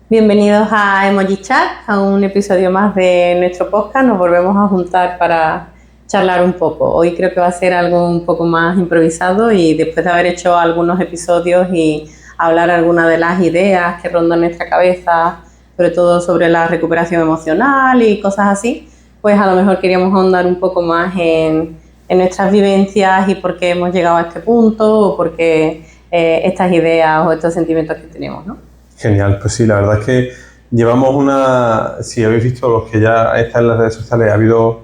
Bienvenidos a Emoji Chat, a un episodio más de nuestro podcast. Nos volvemos a juntar para charlar un poco. Hoy creo que va a ser algo un poco más improvisado y después de haber hecho algunos episodios y hablar algunas de las ideas que rondan nuestra cabeza, sobre todo sobre la recuperación emocional y cosas así, pues a lo mejor queríamos ahondar un poco más en nuestras vivencias y por qué hemos llegado a este punto o por qué estas ideas o estos sentimientos que tenemos, ¿no? Genial, pues sí, la verdad es que llevamos si habéis visto los que ya están en las redes sociales, ha habido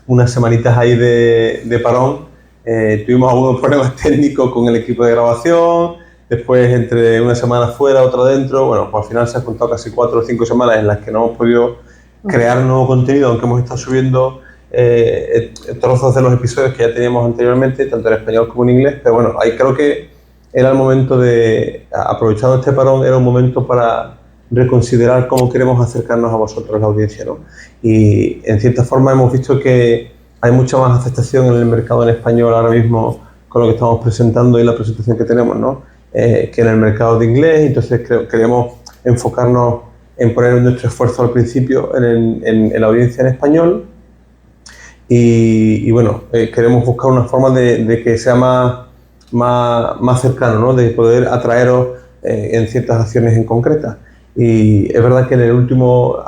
unas semanitas ahí de parón. Tuvimos algunos problemas técnicos con el equipo de grabación, después entre una semana fuera, otra dentro. Bueno, pues al final se han contado casi 4 o 5 semanas en las que no hemos podido crear nuevo contenido, aunque hemos estado subiendo trozos de los episodios que ya teníamos anteriormente, tanto en español como en inglés. Pero bueno, ahí creo que era el momento de, aprovechando este parón, era un momento para reconsiderar cómo queremos acercarnos a vosotros, la audiencia, ¿no? Y en cierta forma hemos visto que hay mucha más aceptación en el mercado en español ahora mismo con lo que estamos presentando y la presentación que tenemos, ¿no? Que en el mercado de inglés. Entonces queremos enfocarnos en poner nuestro esfuerzo al principio en la audiencia en español y bueno, queremos buscar una forma de que sea más cercano, ¿no? De poder atraeros en ciertas acciones en concretas. Y es verdad que en el último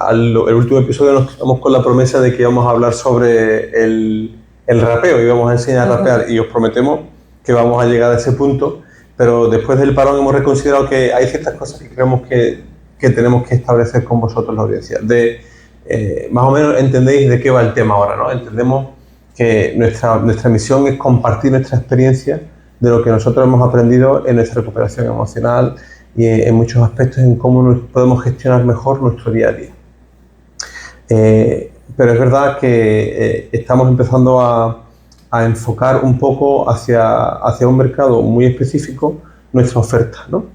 episodio nos quedamos con la promesa de que íbamos a hablar sobre el rapeo y vamos a enseñar a rapear, y os prometemos que vamos a llegar a ese punto, pero después del parón hemos reconsiderado que hay ciertas cosas que creemos que tenemos que establecer con vosotros, la audiencia. Más o menos entendéis de qué va el tema ahora, ¿no? Entendemos que nuestra misión es compartir nuestra experiencia de lo que nosotros hemos aprendido en nuestra recuperación emocional y en muchos aspectos en cómo podemos gestionar mejor nuestro día a día. Pero es verdad que estamos empezando a enfocar un poco hacia un mercado muy específico nuestra oferta, ¿no?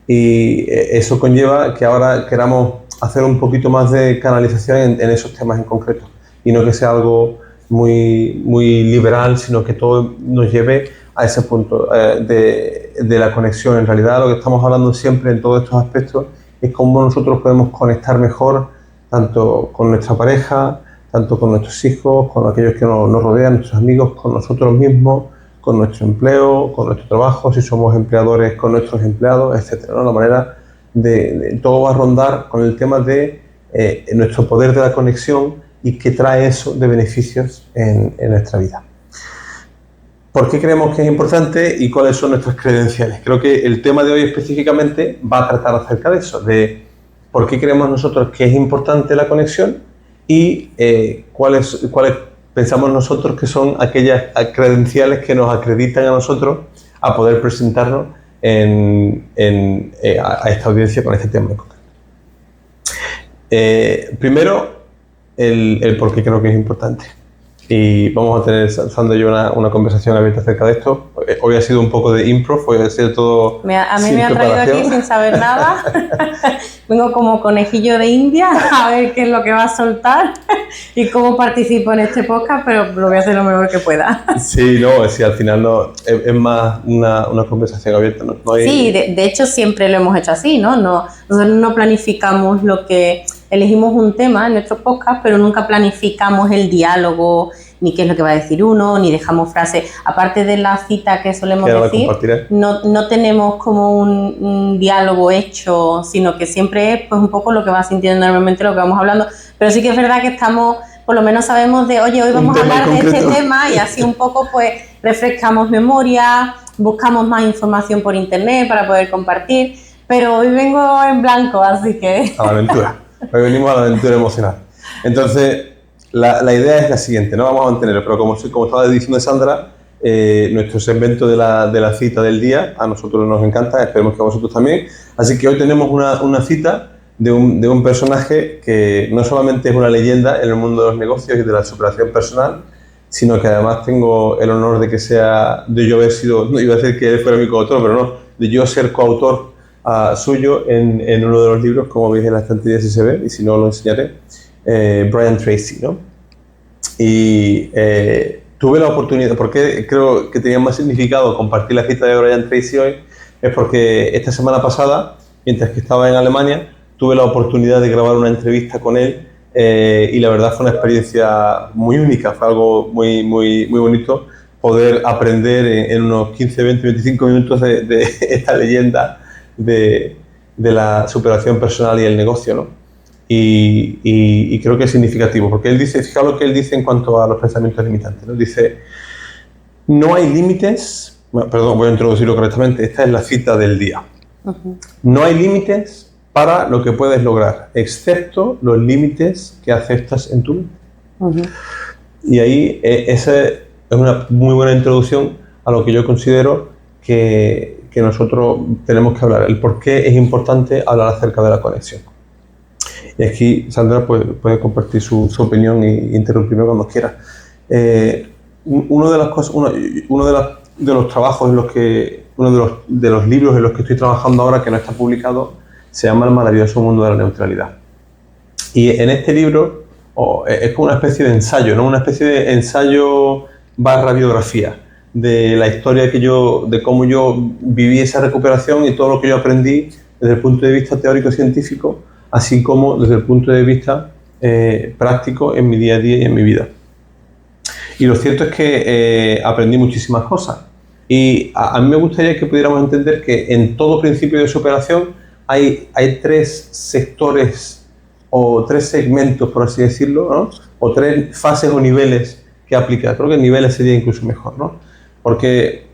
Y eso conlleva que ahora queramos hacer un poquito más de canalización en esos temas en concreto y no que sea algo muy liberal, sino que todo nos lleve a ese punto de la conexión. En realidad, lo que estamos hablando siempre en todos estos aspectos es cómo nosotros podemos conectar mejor tanto con nuestra pareja, tanto con nuestros hijos, con aquellos que nos rodean, nuestros amigos, con nosotros mismos, con nuestro empleo, con nuestro trabajo, si somos empleadores, con nuestros empleados, etcétera, ¿no? La manera de todo va a rondar con el tema de nuestro poder de la conexión y qué trae eso de beneficios en nuestra vida. ¿Por qué creemos que es importante y cuáles son nuestras credenciales? Creo que el tema de hoy específicamente va a tratar acerca de eso, de por qué creemos nosotros que es importante la conexión y cuáles pensamos nosotros que son aquellas credenciales que nos acreditan a nosotros a poder presentarnos a esta audiencia con este tema en concreto. Primero, el por qué creo que es importante. Y vamos a tener, Sandra y yo, una conversación abierta acerca de esto. Hoy ha sido un poco de improv, hoy ha sido todo a mí me ha traído aquí sin saber nada. Vengo como conejillo de India a ver qué es lo que va a soltar y cómo participo en este podcast, pero lo voy a hacer lo mejor que pueda. Sí, al final no, es más una conversación abierta. No hay... Sí, de hecho siempre lo hemos hecho así, ¿no? Nosotros no planificamos elegimos un tema en nuestro podcast, pero nunca planificamos el diálogo, ni qué es lo que va a decir uno, ni dejamos frases. Aparte de la cita que solemos decir, no tenemos como un diálogo hecho, sino que siempre es pues un poco lo que va sintiendo normalmente, lo que vamos hablando. Pero sí que es verdad que estamos, por lo menos sabemos hoy vamos a hablar de este tema, y así un poco pues refrescamos memoria, buscamos más información por internet para poder compartir, pero hoy vengo en blanco, así que... A la aventura. Hoy venimos a la aventura emocional. Entonces, la idea es la siguiente, no vamos a mantenerlo, pero como estaba diciendo Sandra, nuestro segmento de la cita del día a nosotros nos encanta, esperemos que a vosotros también. Así que hoy tenemos una cita de un personaje que no solamente es una leyenda en el mundo de los negocios y de la superación personal, sino que además tengo el honor de yo haber sido, no iba a decir que él fuera mi coautor, pero no, de yo ser coautor suyo en uno de los libros, como veis en la estantería si se ve, y si no lo enseñaré, Brian Tracy, ¿no? Y tuve la oportunidad, porque creo que tenía más significado compartir la cita de Brian Tracy hoy, es porque esta semana pasada, mientras que estaba en Alemania, tuve la oportunidad de grabar una entrevista con él y la verdad fue una experiencia muy única, fue algo muy, muy, muy bonito poder aprender en unos 15, 20, 25 minutos de esta leyenda de la superación personal y el negocio, ¿no? Y creo que es significativo, porque él dice, fijaos lo que él dice en cuanto a los pensamientos limitantes, ¿no? Dice, no hay límites, bueno, perdón, voy a introducirlo correctamente, esta es la cita del día. No hay límites para lo que puedes lograr, excepto los límites que aceptas en tu mente. Y ahí esa es una muy buena introducción a lo que yo considero que nosotros tenemos que hablar, el por qué es importante hablar acerca de la conexión. Y aquí Sandra puede compartir su opinión e interrumpirme cuando quiera. Uno de los trabajos en los que, uno de los libros en los que estoy trabajando ahora que no está publicado se llama El maravilloso mundo de la neutralidad. Y en este libro es como una especie de ensayo, ¿no? Una especie de ensayo barra biografía de la historia de cómo yo viví esa recuperación y todo lo que yo aprendí desde el punto de vista teórico-científico, así como desde el punto de vista práctico en mi día a día y en mi vida. Y lo cierto es que aprendí muchísimas cosas. Y a mí me gustaría que pudiéramos entender que en todo principio de superación hay tres sectores o tres segmentos, por así decirlo, ¿no? O tres fases o niveles que aplicar. Creo que niveles sería incluso mejor, ¿no? Porque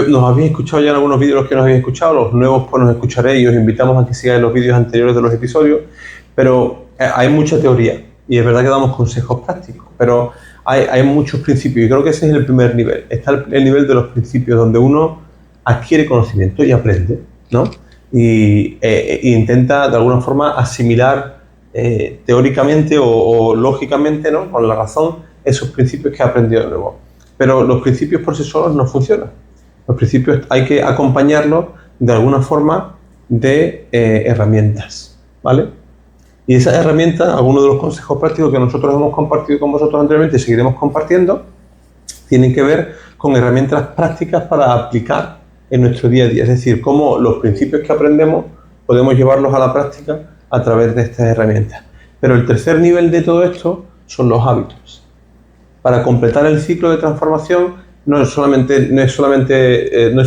nos habéis escuchado ya en algunos vídeos los que nos habéis escuchado, los nuevos pues nos escucharéis y os invitamos a que sigáis los vídeos anteriores de los episodios, pero hay mucha teoría y es verdad que damos consejos prácticos, pero hay muchos principios y creo que ese es el primer nivel. Está el nivel de los principios donde uno adquiere conocimiento y aprende, ¿no? Y intenta de alguna forma asimilar teóricamente o lógicamente, ¿no? Con la razón, esos principios que ha aprendido de nuevo. Pero los principios por sí solos no funcionan. Los principios hay que acompañarlos de alguna forma de herramientas, ¿vale? Y esas herramientas, algunos de los consejos prácticos que nosotros hemos compartido con vosotros anteriormente y seguiremos compartiendo, tienen que ver con herramientas prácticas para aplicar en nuestro día a día. Es decir, cómo los principios que aprendemos podemos llevarlos a la práctica a través de estas herramientas. Pero el tercer nivel de todo esto son los hábitos. Para completar el ciclo de transformación no es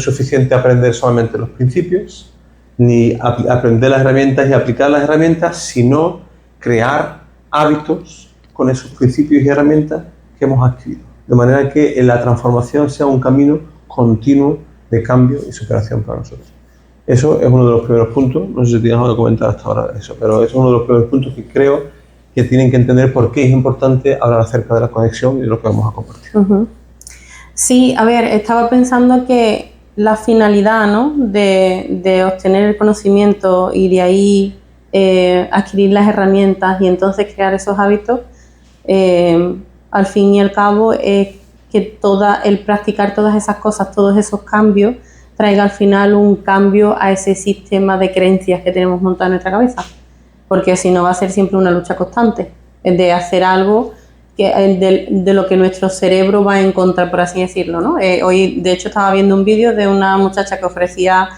suficiente aprender solamente los principios, ni aprender las herramientas y aplicar las herramientas, sino crear hábitos con esos principios y herramientas que hemos adquirido. De manera que la transformación sea un camino continuo de cambio y superación para nosotros. Eso es uno de los primeros puntos, no sé si tienes algo que comentar hasta ahora de eso, pero es uno de los primeros puntos que creo que tienen que entender por qué es importante hablar acerca de la conexión y de lo que vamos a compartir. Sí, a ver, estaba pensando que la finalidad, ¿no? de obtener el conocimiento y de ahí adquirir las herramientas y entonces crear esos hábitos, al fin y al cabo es que el practicar todas esas cosas, todos esos cambios, traiga al final un cambio a ese sistema de creencias que tenemos montado en nuestra cabeza. Porque si no va a ser siempre una lucha constante de hacer algo de lo que nuestro cerebro va a encontrar, por así decirlo, ¿no? Hoy, de hecho, estaba viendo un vídeo de una muchacha que ofrecía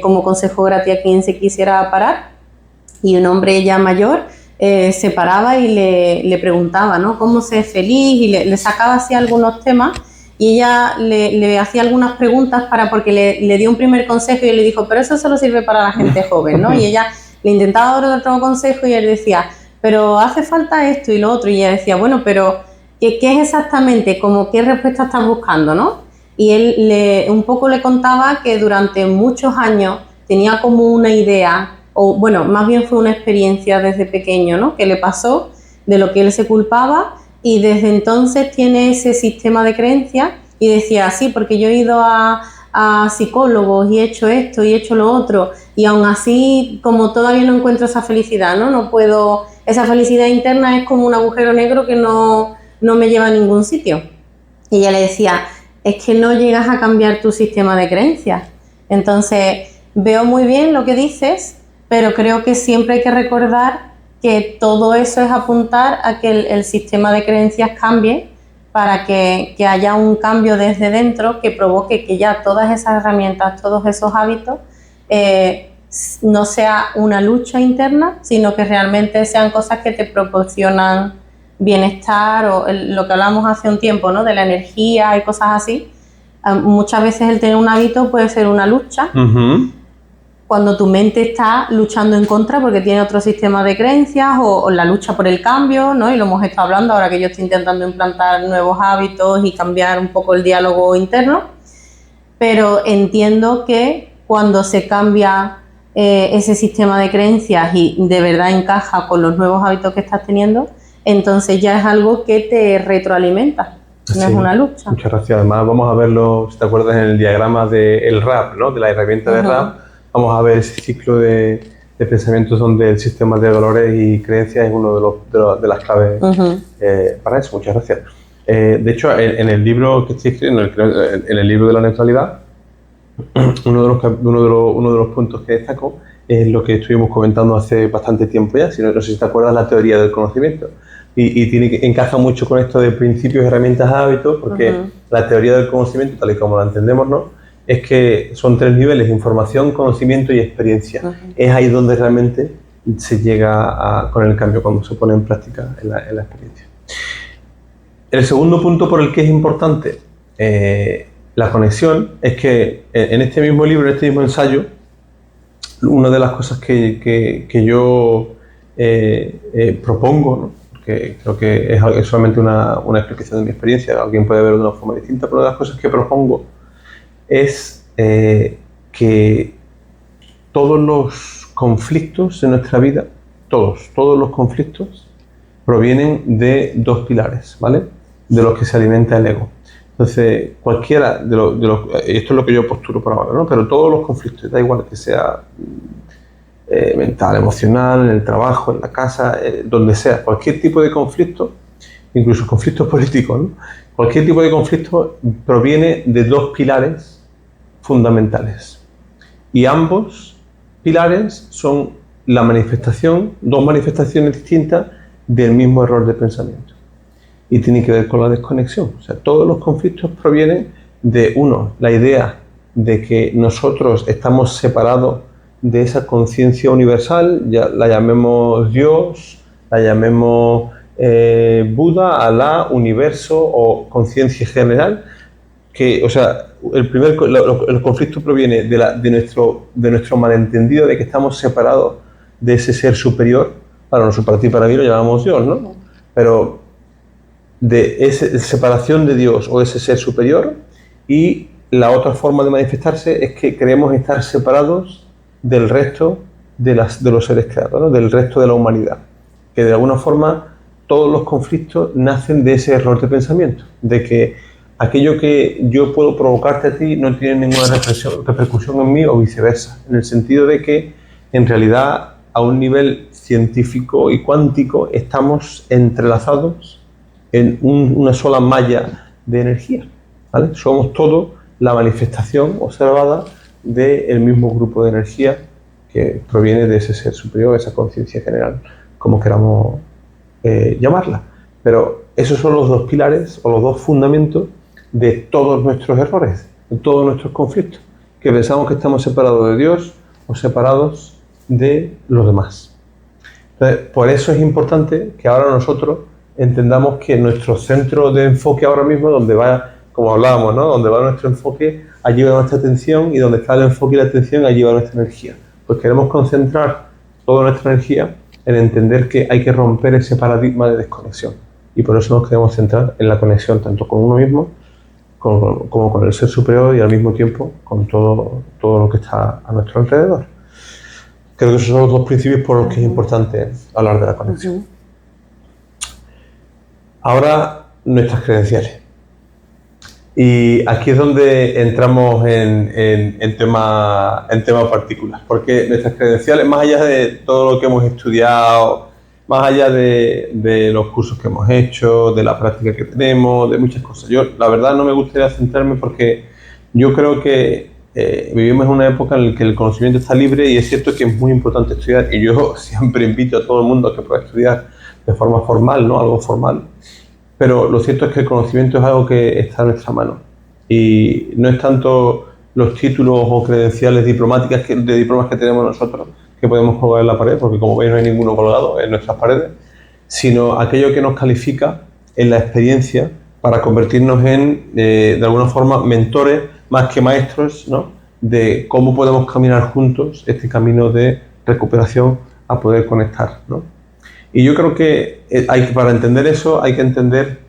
como consejo gratis a quien se quisiera parar, y un hombre ya mayor se paraba y le preguntaba, ¿no? ¿Cómo ser feliz? Y le sacaba así algunos temas y ella le hacía algunas preguntas porque le dio un primer consejo y él le dijo, pero eso solo sirve para la gente joven, ¿no? Y ella le intentaba dar otro consejo y él decía, pero hace falta esto y lo otro, y ella decía, bueno, pero ¿qué es exactamente? Como ¿qué respuesta estás buscando, no? Y él un poco le contaba que durante muchos años tenía como una idea, o bueno, más bien fue una experiencia desde pequeño, ¿no? Que le pasó, de lo que él se culpaba, y desde entonces tiene ese sistema de creencias y decía, sí, porque yo he ido a psicólogos y he hecho esto y he hecho lo otro, y aún así, como todavía no encuentro esa felicidad, no puedo, esa felicidad interna es como un agujero negro que no me lleva a ningún sitio. Y ella le decía, es que no llegas a cambiar tu sistema de creencias. Entonces, veo muy bien lo que dices, pero creo que siempre hay que recordar que todo eso es apuntar a que el sistema de creencias cambie, para que haya un cambio desde dentro que provoque que ya todas esas herramientas, todos esos hábitos no sea una lucha interna, sino que realmente sean cosas que te proporcionan bienestar o lo que hablamos hace un tiempo, ¿no? De la energía y cosas así. Muchas veces el tener un hábito puede ser una lucha. Cuando tu mente está luchando en contra porque tiene otro sistema de creencias o la lucha por el cambio, ¿no? Y lo hemos estado hablando ahora que yo estoy intentando implantar nuevos hábitos y cambiar un poco el diálogo interno. Pero entiendo que cuando se cambia ese sistema de creencias y de verdad encaja con los nuevos hábitos que estás teniendo, entonces ya es algo que te retroalimenta, no es una lucha. Muchas gracias. Además vamos a verlo, si te acuerdas, en el diagrama del RAP, ¿no? De la herramienta de RAP. Vamos a ver ese ciclo de pensamientos donde el sistema de valores y creencias es uno de las claves para eso. Muchas gracias. De hecho, en el libro que estoy escribiendo, en el libro de la neutralidad, uno de los puntos que destaco es lo que estuvimos comentando hace bastante tiempo ya, no sé si te acuerdas, la teoría del conocimiento. Y encaja mucho con esto de principios, herramientas, hábitos, porque la teoría del conocimiento, tal y como la entendemos, ¿no? Es que son 3 niveles: información, conocimiento y experiencia. Es ahí donde realmente se llega con el cambio, cuando se pone en práctica en la experiencia. El segundo punto por el que es importante la conexión es que en este mismo libro, en este mismo ensayo, una de las cosas que yo propongo, ¿no? Que creo que es solamente una explicación de mi experiencia, alguien puede verlo de una forma distinta, pero una de las cosas que propongo es que todos los conflictos de nuestra vida, todos los conflictos provienen de 2 pilares, ¿vale? De los que se alimenta el ego. Entonces, cualquiera de los esto es lo que yo posturo por ahora, ¿no? Pero todos los conflictos, da igual que sea mental, emocional, en el trabajo, en la casa, donde sea, cualquier tipo de conflicto, incluso conflictos políticos, ¿no? Cualquier tipo de conflicto proviene de 2 pilares fundamentales. Y ambos pilares son la manifestación, 2 manifestaciones distintas del mismo error de pensamiento. Y tiene que ver con la desconexión. O sea, todos los conflictos provienen de, uno, la idea de que nosotros estamos separados de esa conciencia universal, ya la llamemos Dios, la llamemos Buda, Alá, universo o conciencia general, que, o sea, el conflicto proviene de nuestro malentendido de que estamos separados de ese ser superior. Para ti y para mí lo llamamos Dios, ¿no? Pero de esa separación de Dios o ese ser superior, y la otra forma de manifestarse es que creemos estar separados del resto de los seres creados, ¿no? Del resto de la humanidad, que de alguna forma todos los conflictos nacen de ese error de pensamiento, de que aquello que yo puedo provocarte a ti no tiene ninguna repercusión en mí o viceversa, en el sentido de que en realidad a un nivel científico y cuántico estamos entrelazados en una sola malla de energía, ¿vale? Somos todos la manifestación observada del mismo grupo de energía que proviene de ese ser superior, esa conciencia general, como queramos llamarla. Pero esos son los 2 pilares o los 2 fundamentos de todos nuestros errores, de todos nuestros conflictos, que pensamos que estamos separados de Dios o separados de los demás. Entonces, por eso es importante que ahora nosotros entendamos que nuestro centro de enfoque ahora mismo, donde va, como hablábamos, ¿no? Donde va nuestro enfoque, allí va nuestra atención, y donde está el enfoque y la atención, allí va nuestra energía. Pues queremos concentrar toda nuestra energía en entender que hay que romper ese paradigma de desconexión. Y por eso nos queremos centrar en la conexión tanto con uno mismo como con el ser superior, y al mismo tiempo con todo lo que está a nuestro alrededor. Creo que esos son los 2 principios por los que es importante hablar de la conexión. Ahora, nuestras credenciales. Y aquí es donde entramos en tema particular, porque nuestras credenciales, más allá de todo lo que hemos estudiado, más allá de los cursos que hemos hecho, de la práctica que tenemos, de muchas cosas, yo la verdad no me gustaría centrarme, porque yo creo que vivimos en una época en la que el conocimiento está libre, y es cierto que es muy importante estudiar, y yo siempre invito a todo el mundo a que pueda estudiar de forma formal, ¿no? Algo formal. Pero lo cierto es que el conocimiento es algo que está en nuestra mano, y no es tanto los títulos o credenciales diplomáticas de diplomas que tenemos nosotros, que podemos colgar en la pared, porque como veis no hay ninguno colgado en nuestras paredes, sino aquello que nos califica en la experiencia para convertirnos en, de alguna forma, mentores más que maestros, ¿no?, de cómo podemos caminar juntos este camino de recuperación a poder conectar, ¿no? Y yo creo que para entender eso hay que entender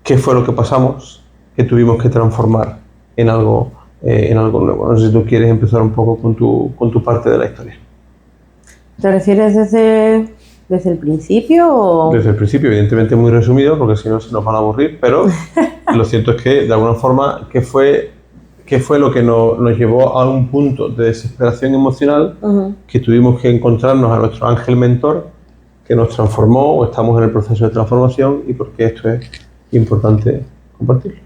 qué fue lo que pasamos, que tuvimos que transformar en algo nuevo. No sé si tú quieres empezar un poco con tu parte de la historia. ¿Te refieres desde el principio? O... Desde el principio, evidentemente muy resumido, porque si no se nos van a aburrir, pero lo cierto es que, de alguna forma, ¿qué fue lo que nos llevó a un punto de desesperación emocional que tuvimos que encontrarnos a nuestro ángel mentor, que nos transformó, o estamos en el proceso de transformación, y por qué esto es importante compartirlo?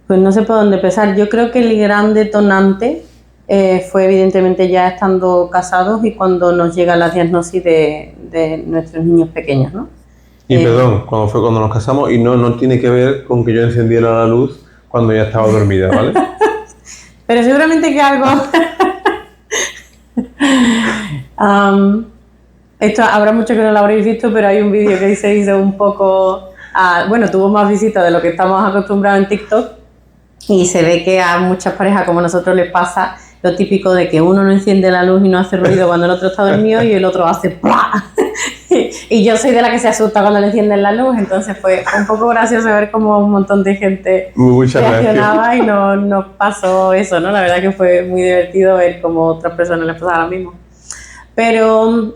Pues no sé por dónde empezar. Yo creo que el gran detonante fue evidentemente ya estando casados y cuando nos llega la diagnosis de nuestros niños pequeños, ¿no? Y perdón, cuando fue cuando nos casamos, y no tiene que ver con que yo encendiera la luz cuando ya estaba dormida, ¿vale? Pero seguramente que algo... esto habrá mucho que no lo habréis visto, pero hay un vídeo que se hizo un poco... bueno, tuvo más visitas de lo que estamos acostumbrados en TikTok, y se ve que a muchas parejas como nosotros les pasa lo típico de que uno no enciende la luz y no hace ruido cuando el otro está dormido y el otro hace ¡plá! Y yo soy de la que se asusta cuando le encienden la luz, entonces fue un poco gracioso ver cómo un montón de gente reaccionaba y nos pasó eso, ¿no? La verdad que fue muy divertido ver cómo otras personas les pasaba lo mismo. Pero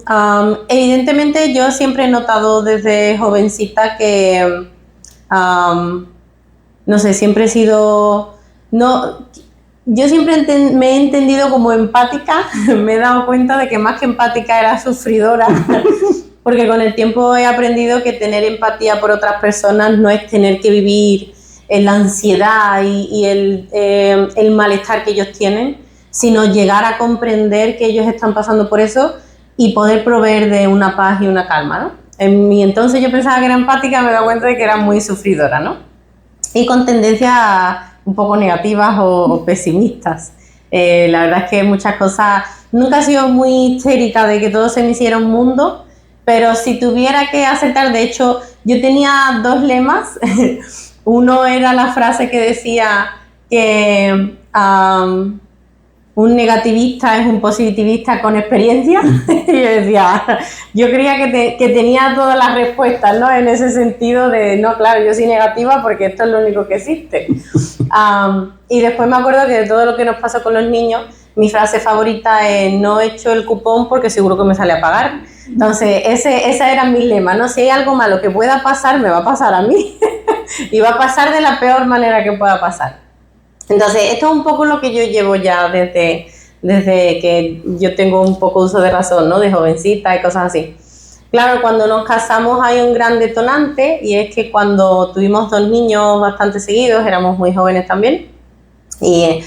evidentemente yo siempre he notado desde jovencita que, no sé, siempre he sido... Yo siempre me he entendido como empática, me he dado cuenta de que más que empática era sufridora, porque con el tiempo he aprendido que tener empatía por otras personas no es tener que vivir en la ansiedad y el malestar que ellos tienen, sino llegar a comprender que ellos están pasando por eso y poder proveer de una paz y una calma, ¿no? En mi entonces yo pensaba que era empática, me he dado cuenta de que era muy sufridora, ¿no? Y con tendencias un poco negativas o pesimistas. La verdad es que muchas cosas... Nunca he sido muy histérica de que todo se me hiciera un mundo, pero si tuviera que aceptar, de hecho, yo tenía dos lemas. Uno era la frase que decía que un negativista es un positivista con experiencia. Y yo decía, yo creía que tenía todas las respuestas, ¿no? En ese sentido de, no, claro, yo soy negativa porque esto es lo único que existe. Y después me acuerdo que de todo lo que nos pasó con los niños, mi frase favorita es, no he hecho el cupón porque seguro que me sale a pagar. Entonces, ese era mi lema, ¿no? Si hay algo malo que pueda pasar, me va a pasar a mí. Y va a pasar de la peor manera que pueda pasar. Entonces, esto es un poco lo que yo llevo ya desde que yo tengo un poco uso de razón, ¿no? De jovencita y cosas así. Claro, cuando nos casamos hay un gran detonante, y es que cuando tuvimos dos niños bastante seguidos, éramos muy jóvenes también, y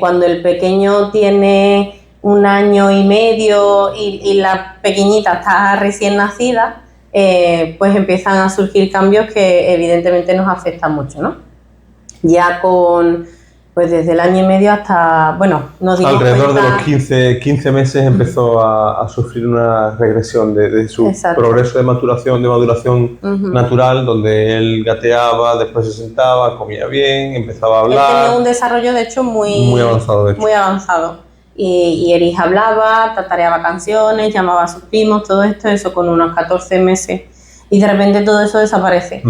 cuando el pequeño tiene 1 año y medio y la pequeñita está recién nacida, pues empiezan a surgir cambios que evidentemente nos afectan mucho, ¿no? Ya pues desde el 1 año y medio hasta, bueno, nos dimos alrededor cuenta... de los 15 meses empezó a sufrir una regresión de su Exacto. progreso de maduración natural, donde él gateaba, después se sentaba, comía bien, empezaba a hablar. Él tenía un desarrollo, de hecho, muy avanzado. De hecho. Muy avanzado. Y Eris hablaba, tatareaba canciones, llamaba a sus primos, todo esto, eso con unos 14 meses. Y de repente todo eso desaparece.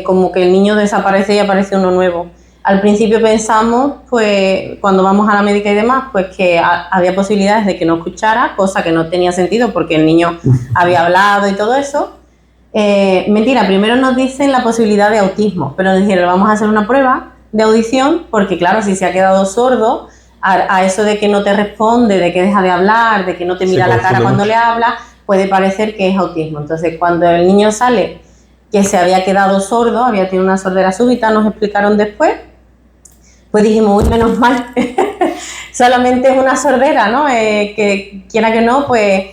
Como que el niño desaparece y aparece uno nuevo. Al principio pensamos, pues, cuando vamos a la médica y demás, pues que había posibilidades de que no escuchara, cosa que no tenía sentido porque el niño había hablado y todo eso. Mentira, primero nos dicen la posibilidad de autismo, pero nos dijeron, vamos a hacer una prueba de audición, porque claro, si se ha quedado sordo, a eso de que no te responde, de que deja de hablar, de que no te mira la cara cuando le hablas, puede parecer que es autismo. Entonces, cuando el niño sale que se había quedado sordo, había tenido una sordera súbita, nos explicaron después, pues dijimos, uy, menos mal, solamente es una sordera, ¿no? Que quiera que no, pues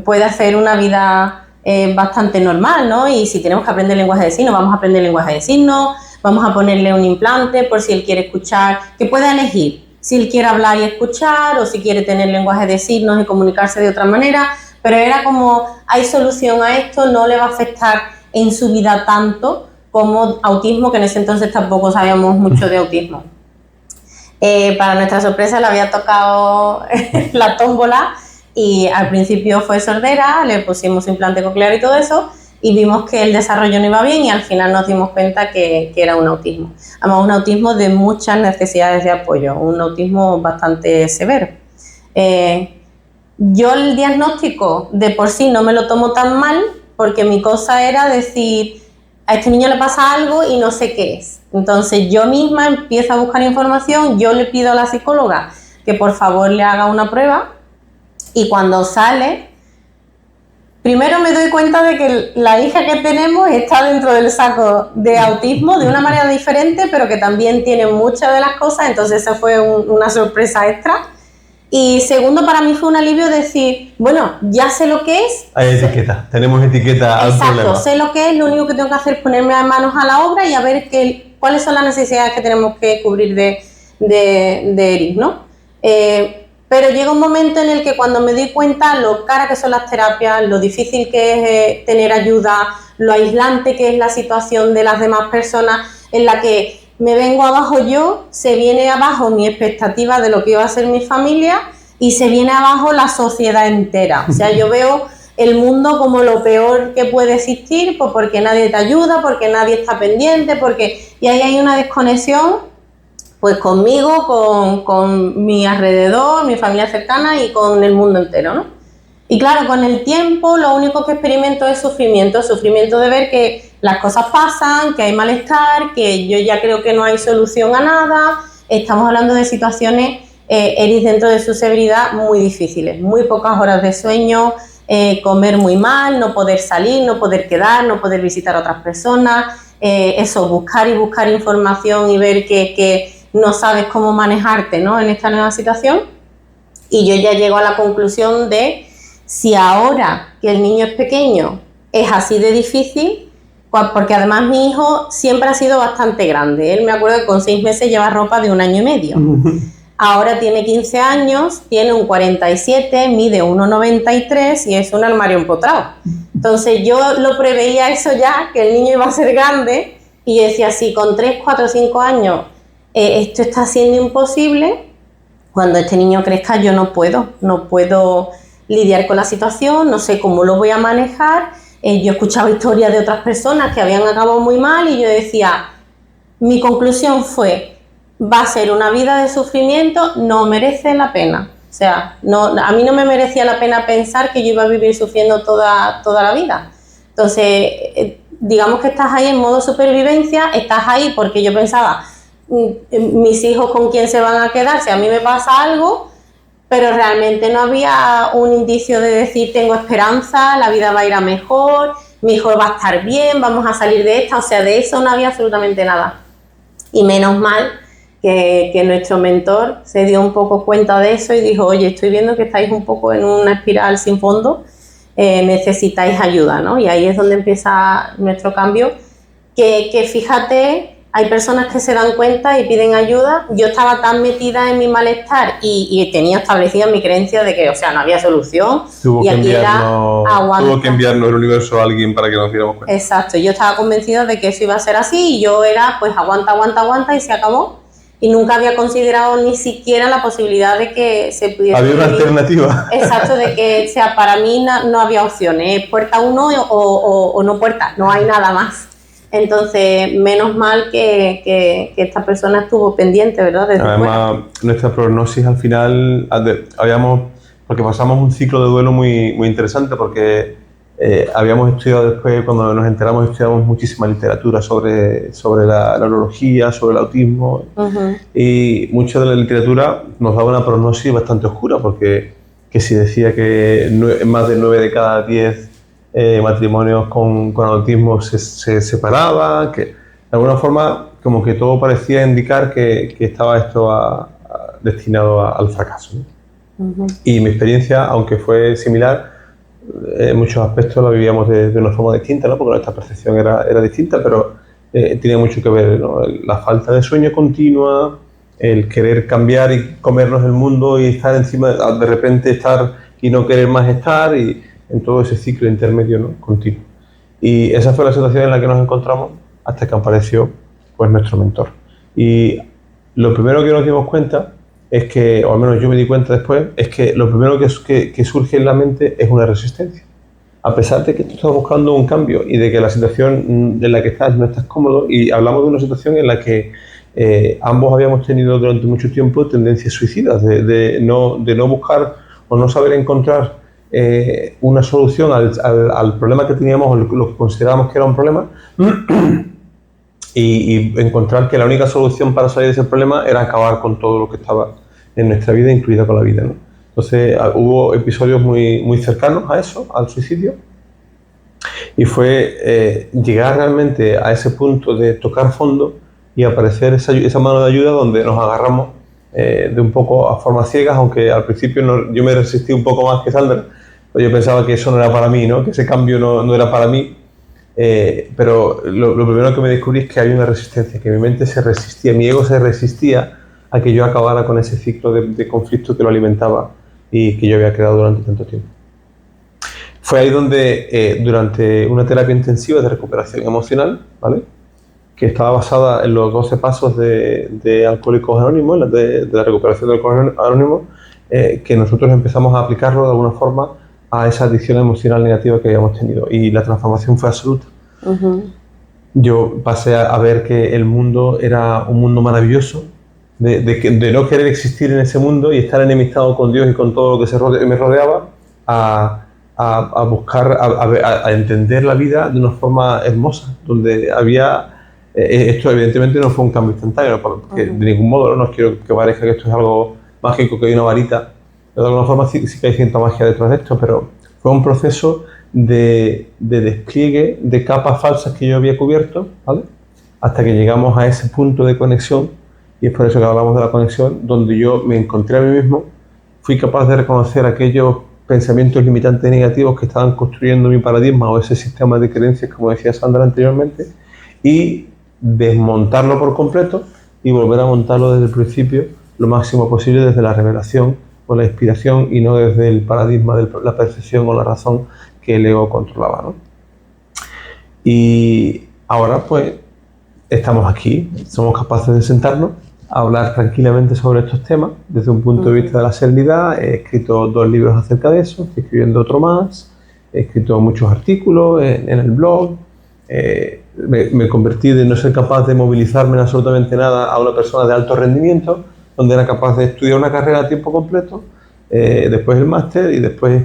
puede hacer una vida bastante normal, ¿no? Y si tenemos que aprender lenguaje de signos, vamos a aprender lenguaje de signos, vamos a ponerle un implante por si él quiere escuchar, que pueda elegir si él quiere hablar y escuchar o si quiere tener lenguaje de signos y comunicarse de otra manera, pero era como, hay solución a esto, no le va a afectar en su vida tanto como autismo, que en ese entonces tampoco sabíamos mucho de autismo. Para nuestra sorpresa le había tocado la tómbola y al principio fue sordera, le pusimos implante coclear y todo eso y vimos que el desarrollo no iba bien y al final nos dimos cuenta que era un autismo. Además, un autismo de muchas necesidades de apoyo, un autismo bastante severo. Yo el diagnóstico de por sí no me lo tomo tan mal porque mi cosa era decir, a este niño le pasa algo y no sé qué es. Entonces yo misma empiezo a buscar información, yo le pido a la psicóloga que por favor le haga una prueba y cuando sale, primero me doy cuenta de que la hija que tenemos está dentro del saco de autismo de una manera diferente, pero que también tiene muchas de las cosas, entonces esa fue una sorpresa extra. Y segundo, para mí fue un alivio decir, bueno, ya sé lo que es. Hay etiqueta, tenemos etiqueta al problema. Exacto, sé lo que es, lo único que tengo que hacer es ponerme las manos a la obra y a ver cuáles son las necesidades que tenemos que cubrir de Eric, ¿no? Pero llega un momento en el que cuando me di cuenta lo cara que son las terapias, lo difícil que es tener ayuda, lo aislante que es la situación de las demás personas, en la que me vengo abajo yo, se viene abajo mi expectativa de lo que iba a ser mi familia y se viene abajo la sociedad entera. O sea, yo veo el mundo como lo peor que puede existir, pues porque nadie te ayuda, porque nadie está pendiente, y ahí hay una desconexión pues conmigo, con mi alrededor, mi familia cercana y con el mundo entero, ¿no? Y claro, con el tiempo lo único que experimento es sufrimiento de ver que las cosas pasan, que hay malestar, que yo ya creo que no hay solución a nada. Estamos hablando de situaciones, Eric dentro de su severidad, muy difíciles, muy pocas horas de sueño, comer muy mal, no poder salir, no poder quedar, no poder visitar a otras personas, buscar y buscar información y ver que no sabes cómo manejarte, ¿no?, en esta nueva situación. Y yo ya llego a la conclusión de si ahora que el niño es pequeño es así de difícil, porque además mi hijo siempre ha sido bastante grande. Él, me acuerdo que con 6 meses lleva ropa de 1 año y medio. Ahora tiene 15 años, tiene un 47, mide 1,93 y es un armario empotrado. Entonces yo lo preveía eso ya, que el niño iba a ser grande, y decía, si con 3, 4, 5 años esto está siendo imposible, cuando este niño crezca yo no puedo lidiar con la situación, no sé cómo lo voy a manejar. Yo escuchaba historias de otras personas que habían acabado muy mal y yo decía, mi conclusión fue, va a ser una vida de sufrimiento, no merece la pena. O sea, a mí no me merecía la pena pensar que yo iba a vivir sufriendo toda la vida. Entonces, digamos que estás ahí en modo supervivencia, estás ahí porque yo pensaba, mis hijos con quién se van a quedar si a mí me pasa algo, pero realmente no había un indicio de decir tengo esperanza, la vida va a ir a mejor, mi hijo va a estar bien, vamos a salir de esta. O sea, de eso no había absolutamente nada. Y menos mal que nuestro mentor se dio un poco cuenta de eso y dijo, oye, estoy viendo que estáis un poco en una espiral sin fondo, necesitáis ayuda, ¿no? Y ahí es donde empieza nuestro cambio, que fíjate, hay personas que se dan cuenta y piden ayuda. Yo estaba tan metida en mi malestar y tenía establecida mi creencia de que, o sea, no había solución. Tuvo que enviarnos el universo a alguien para que nos diéramos cuenta. Exacto, yo estaba convencida de que eso iba a ser así y yo era, pues, aguanta y se acabó. Y nunca había considerado ni siquiera la posibilidad de que se pudiera... Había una alternativa. Exacto, de que, o sea, para mí no había opciones, puerta 1 o no puerta, no hay nada más. Entonces, menos mal que esta persona estuvo pendiente, ¿verdad? Además, nuestra prognosis al final, porque pasamos un ciclo de duelo muy, muy interesante, porque habíamos estudiado después, cuando nos enteramos, estudiamos muchísima literatura sobre la neurología, sobre el autismo, y mucha de la literatura nos daba una prognosis bastante oscura, porque que si decía que más de 9 de cada 10 matrimonios con autismo se separaban, que de alguna forma como que todo parecía indicar que estaba esto destinado al fracaso, ¿no? Y mi experiencia, aunque fue similar, en muchos aspectos la vivíamos de una forma distinta, ¿no? Porque nuestra percepción era distinta, pero tiene mucho que ver, ¿no? La falta de sueño continua, el querer cambiar y comernos el mundo y estar encima, de repente estar y no querer más estar, y en todo ese ciclo intermedio, ¿no? Continuo. Y esa fue la situación en la que nos encontramos hasta que apareció, pues, nuestro mentor. Y lo primero que nos dimos cuenta es que, o al menos yo me di cuenta después, es que lo primero que surge en la mente es una resistencia. A pesar de que tú estás buscando un cambio y de que la situación en la que estás no estás cómodo, y hablamos de una situación en la que ambos habíamos tenido durante mucho tiempo tendencias suicidas, de no buscar o no saber encontrar una solución al problema que teníamos, o lo que considerábamos que era un problema, y encontrar que la única solución para salir de ese problema era acabar con todo lo que estaba en nuestra vida, incluida con la vida, ¿no? Entonces hubo episodios muy cercanos a eso, al suicidio, y fue llegar realmente a ese punto de tocar fondo y aparecer esa mano de ayuda donde nos agarramos de un poco a formas ciegas, aunque al principio yo me resistí un poco más que Sandra, pues yo pensaba que eso no era para mí, ¿no? Que ese cambio no era para mí, pero lo primero que me descubrí es que hay una resistencia, que mi mente se resistía, mi ego se resistía a que yo acabara con ese ciclo de conflicto que lo alimentaba y que yo había creado durante tanto tiempo. Fue ahí donde, durante una terapia intensiva de recuperación emocional, ¿vale?, que estaba basada en los 12 pasos de Alcohólicos Anónimos, de la recuperación de Alcohólicos Anónimos, que nosotros empezamos a aplicarlo de alguna forma a esa adicción emocional negativa que habíamos tenido, y la transformación fue absoluta. Yo pasé a ver que el mundo era un mundo maravilloso, de no querer existir en ese mundo y estar enemistado con Dios y con todo lo que me rodeaba, a buscar, a entender la vida de una forma hermosa, donde había... esto evidentemente no fue un cambio instantáneo, porque de ningún modo no quiero que parezca que esto es algo mágico, que hay una varita. De alguna forma sí que hay cierta magia detrás de esto, pero fue un proceso de despliegue de capas falsas que yo había cubierto, ¿vale?, hasta que llegamos a ese punto de conexión, y es por eso que hablamos de la conexión, donde yo me encontré a mí mismo, fui capaz de reconocer aquellos pensamientos limitantes negativos que estaban construyendo mi paradigma o ese sistema de creencias, como decía Sandra anteriormente, y desmontarlo por completo y volver a montarlo desde el principio lo máximo posible, desde la revelación o la inspiración, y no desde el paradigma de la percepción o la razón que el ego controlaba, ¿no? Y ahora pues estamos aquí, somos capaces de sentarnos a hablar tranquilamente sobre estos temas desde un punto de vista de la serenidad. He escrito 2 libros acerca de eso, estoy escribiendo otro más, he escrito muchos artículos en el blog. Me convertí de no ser capaz de movilizarme en absolutamente nada a una persona de alto rendimiento, donde era capaz de estudiar una carrera a tiempo completo, después el máster, y después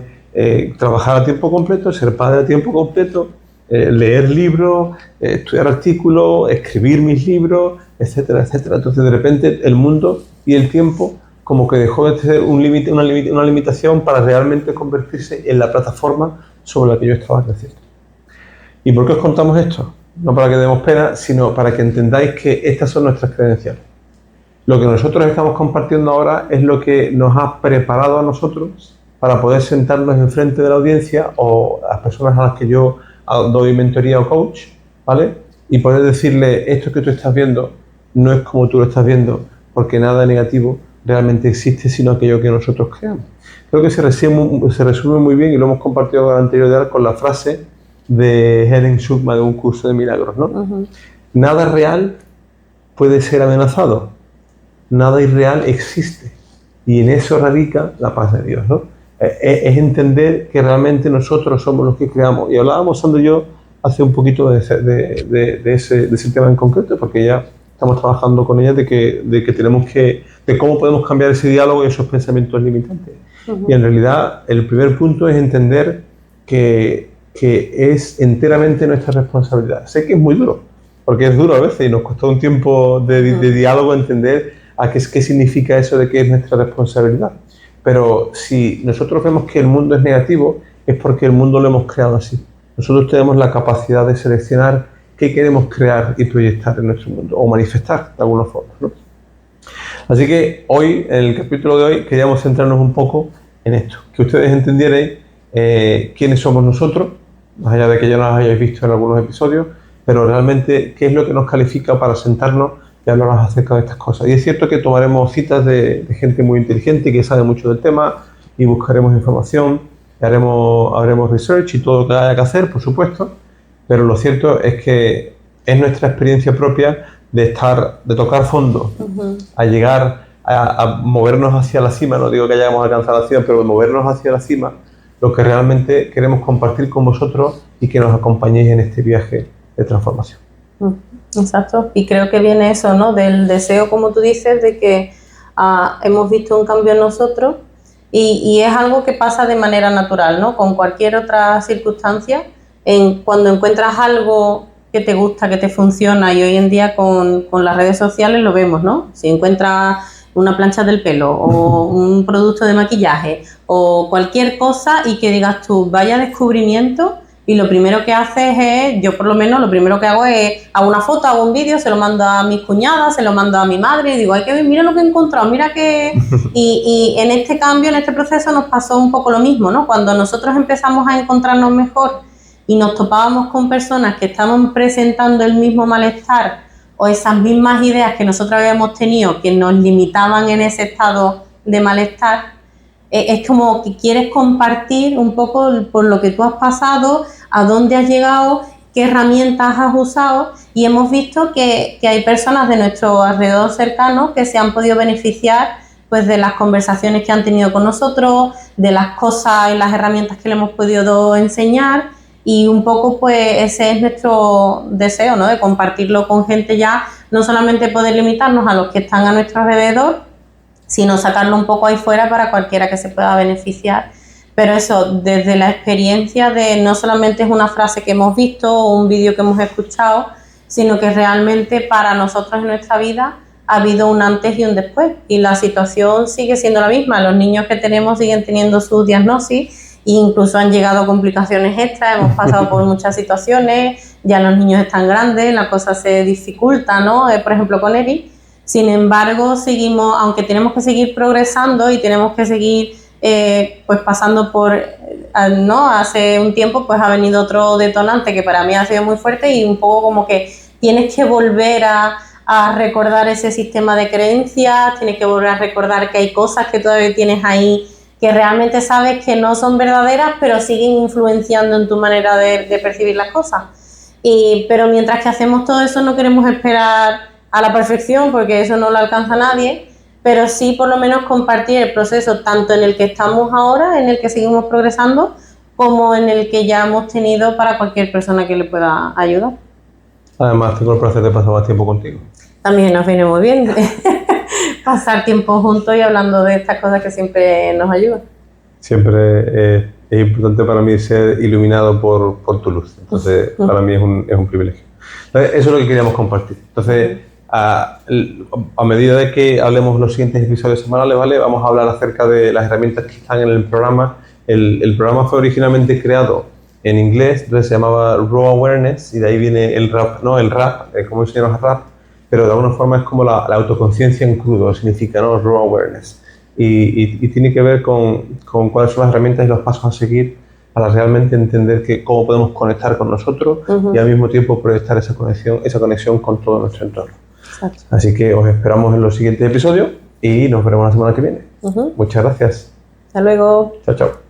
trabajar a tiempo completo, ser padre a tiempo completo, leer libros, estudiar artículos, escribir mis libros, etcétera, etcétera. Entonces, de repente, el mundo y el tiempo como que dejó de ser un límite, una limitación, para realmente convertirse en la plataforma sobre la que yo estaba creciendo. ¿Y por qué os contamos esto? No para que demos pena, sino para que entendáis que estas son nuestras credenciales. Lo que nosotros estamos compartiendo ahora es lo que nos ha preparado a nosotros para poder sentarnos enfrente de la audiencia o a las personas a las que yo doy mentoría o coach, ¿vale?, y poder decirle: esto que tú estás viendo no es como tú lo estás viendo, porque nada negativo realmente existe, sino aquello que nosotros creamos. Creo que se resume muy bien, y lo hemos compartido con la anterioridad, con la frase de Helen Schucman de Un Curso de Milagros, ¿no? Nada real puede ser amenazado, nada irreal existe, y en eso radica la paz de Dios, ¿no? Es entender que realmente nosotros somos los que creamos. Y hablábamos, Sandra y yo, hace un poquito de ese tema en concreto, porque ya estamos trabajando con ella de cómo podemos cambiar ese diálogo y esos pensamientos limitantes. Y en realidad el primer punto es entender que es enteramente nuestra responsabilidad. Sé que es muy duro, porque es duro a veces, y nos costó un tiempo de diálogo entender qué significa eso de que es nuestra responsabilidad. Pero si nosotros vemos que el mundo es negativo, es porque el mundo lo hemos creado así. Nosotros tenemos la capacidad de seleccionar qué queremos crear y proyectar en nuestro mundo, o manifestar de alguna forma, ¿no? Así que hoy, en el capítulo de hoy, queríamos centrarnos un poco en esto, que ustedes entendieran quiénes somos nosotros, más allá de que ya nos hayáis visto en algunos episodios, pero realmente, ¿qué es lo que nos califica para sentarnos y hablar acerca de estas cosas? Y es cierto que tomaremos citas de gente muy inteligente que sabe mucho del tema y buscaremos información, haremos research y todo lo que haya que hacer, por supuesto, pero lo cierto es que es nuestra experiencia propia de tocar fondo, a llegar a movernos hacia la cima. No digo que hayamos alcanzado la cima, pero movernos hacia la cima, lo que realmente queremos compartir con vosotros y que nos acompañéis en este viaje de transformación. Exacto, y creo que viene eso, ¿no? Del deseo, como tú dices, de que hemos visto un cambio en nosotros y es algo que pasa de manera natural, ¿no? Con cualquier otra circunstancia, cuando encuentras algo que te gusta, que te funciona, y hoy en día con las redes sociales lo vemos, ¿no? Si encuentras una plancha del pelo o un producto de maquillaje o cualquier cosa y que digas tú, vaya descubrimiento, y lo primero que haces es, yo por lo menos lo primero que hago es, hago una foto, hago un vídeo, se lo mando a mis cuñadas, se lo mando a mi madre y digo, hay que ver, mira lo que he encontrado, mira que... Y en este cambio, en este proceso nos pasó un poco lo mismo, ¿no? Cuando nosotros empezamos a encontrarnos mejor y nos topábamos con personas que estaban presentando el mismo malestar o esas mismas ideas que nosotros habíamos tenido que nos limitaban en ese estado de malestar, es como que quieres compartir un poco por lo que tú has pasado, a dónde has llegado, qué herramientas has usado, y hemos visto que hay personas de nuestro alrededor cercano que se han podido beneficiar pues de las conversaciones que han tenido con nosotros, de las cosas y las herramientas que le hemos podido enseñar, y un poco pues ese es nuestro deseo, ¿no? De compartirlo con gente ya, no solamente poder limitarnos a los que están a nuestro alrededor, sino sacarlo un poco ahí fuera para cualquiera que se pueda beneficiar. Pero eso, desde la experiencia de no solamente es una frase que hemos visto o un vídeo que hemos escuchado, sino que realmente para nosotros en nuestra vida ha habido un antes y un después, y la situación sigue siendo la misma. Los niños que tenemos siguen teniendo sus diagnosis e incluso han llegado complicaciones extras, hemos pasado por muchas situaciones, ya los niños están grandes, la cosa se dificulta, ¿no? Por ejemplo con Eri. Sin embargo, seguimos, aunque tenemos que seguir progresando y tenemos que seguir pues pasando por, ¿no? Hace un tiempo pues ha venido otro detonante que para mí ha sido muy fuerte, y un poco como que tienes que volver a recordar ese sistema de creencias, tienes que volver a recordar que hay cosas que todavía tienes ahí que realmente sabes que no son verdaderas, pero siguen influenciando en tu manera de percibir las cosas. Pero mientras que hacemos todo eso no queremos esperar a la perfección, porque eso no lo alcanza nadie, pero sí por lo menos compartir el proceso tanto en el que estamos ahora, en el que seguimos progresando, como en el que ya hemos tenido para cualquier persona que le pueda ayudar. Además, tengo el placer de pasar más tiempo contigo. También nos viene muy bien pasar tiempo juntos y hablando de estas cosas que siempre nos ayudan. Siempre es importante para mí ser iluminado por tu luz. Entonces, para mí es un privilegio. Entonces, eso es lo que queríamos compartir. Entonces, a medida de que hablemos los siguientes episodios semanales, ¿vale? Vamos a hablar acerca de las herramientas que están en el programa. El programa fue originalmente creado en inglés, entonces se llamaba Raw Awareness, y de ahí viene el rap, ¿no? El rap, como enseñamos rap, pero de alguna forma es como la autoconciencia en crudo, significa, ¿no? Raw Awareness. Y tiene que ver con cuáles son las herramientas y los pasos a seguir para realmente entender cómo podemos conectar con nosotros y al mismo tiempo proyectar esa conexión con todo nuestro entorno. Exacto. Así que os esperamos en los siguientes episodios y nos veremos la semana que viene. Muchas gracias. Hasta luego. Chao, chao.